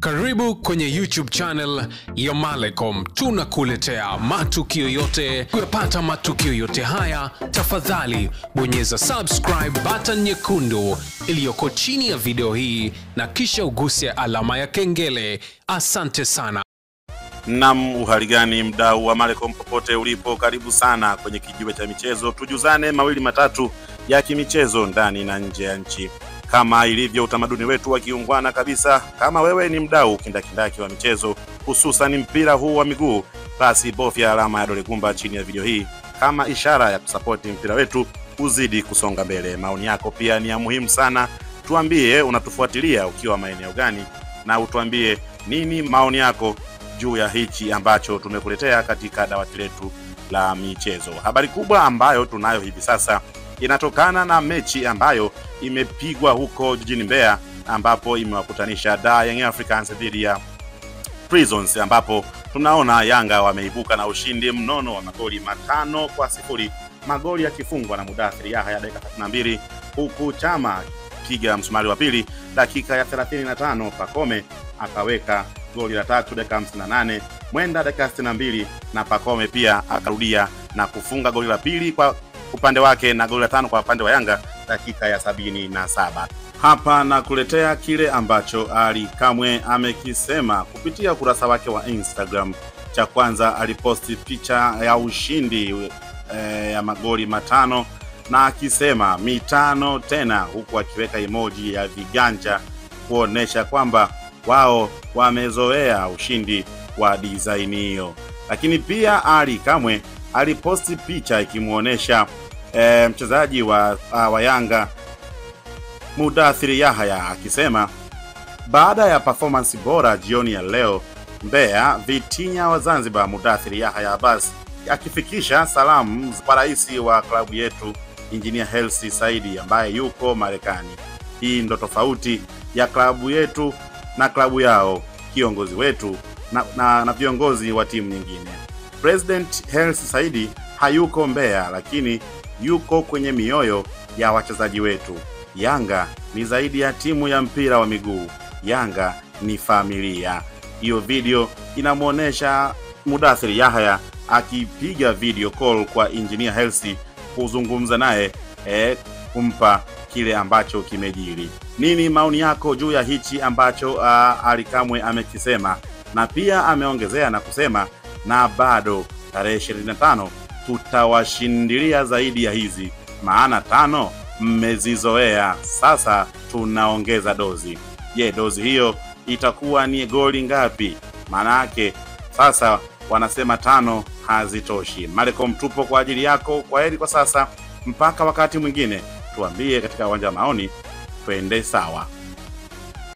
Karibu kwenye YouTube channel ya Malecom. Tunakuletea matukio yote. Kupata matukio yote haya, tafadhali bonyeza subscribe button nyekundu iliyoko chini ya video hii na kisha uguse alama ya kengele. Asante sana. Naam, uhali gani mdau wa Malecom popote ulipo, karibu sana kwenye kijiwe cha michezo. Tujuzane mawili matatu ya kimichezo ndani na nje ya nchi. Kama ilivyo utamaduni wetu wa kiungwana kabisa, kama wewe ni mdau kindakindaki wa michezo, hususan mpira huu wa miguu, basi bofya alama ya dole gumba chini ya video hii kama ishara ya kusapoti mpira wetu uzidi kusonga mbele. Maoni yako pia ni ya muhimu sana. Tuambie unatufuatilia ukiwa maeneo gani, na utuambie nini maoni yako juu ya hichi ambacho tumekuletea katika dawati letu la michezo. Habari kubwa ambayo tunayo hivi sasa inatokana na mechi ambayo imepigwa huko jijini Mbeya, ambapo imewakutanisha Young Africans dhidi ya Prisons, ambapo tunaona Yanga wameibuka na ushindi mnono wa magoli 5-0, magoli yakifungwa na Mudathir Yahya dakika 32, huku Chama piga msumari wa pili dakika ya 35, Pacome akaweka goli la tatu dakika 58, Mwenda dakika 62, na Pacome pia akarudia na kufunga goli la pili kwa upande wake na goli la tano kwa upande wa Yanga dakika ya 77. Hapa na kuletea kile ambacho Ali Kamwe amekisema kupitia ukurasa wake wa Instagram. Cha kwanza aliposti picha ya ushindi ya magoli 5 na akisema 5 tena, huku akiweka emoji ya viganja kuonesha kwamba wao wamezoea ushindi wa design hiyo. Lakini pia Ali Kamwe aliposti picha ikimuonesha mchezaji wa Yanga Mudathir Yahya akisema, baada ya performance bora jioni ya leo Mbeya, Vitinya wa Zanzibar Mudathir Yahya basi akifikisha salamu kwa rais wa klabu yetu Engineer Hersi Said ambaye yuko Marekani. Hii ndo tofauti ya klabu yetu na klabu yao, kiongozi wetu na viongozi wa timu nyingine. President Hersi Said hayuko Mbeya, lakini yuko kwenye mioyo ya wachezaji wetu. Yanga ni zaidi ya timu ya mpira wa miguu. Yanga ni familia. Hiyo video inamuonesha Mudathir Yahya akipiga video call kwa Engineer Hersi kuzungumza naye, kumpa kile ambacho kimejiri. Nini maoni yako juu ya hichi ambacho Ali Kamwe amekisema? Na pia ameongezea na kusema, na bado tarehe 25 tutawashindilia zaidi ya hizi, maana 5 mmezizoea, sasa tunaongeza dozi. Je, dozi hiyo itakuwa ni goli ngapi? Maana yake sasa wanasema 5 hazitoshi. Malecom tupo kwa ajili yako. Kwaheri kwa sasa, mpaka wakati mwingine. Tuambie katika uwanja wa maoni, twende sawa.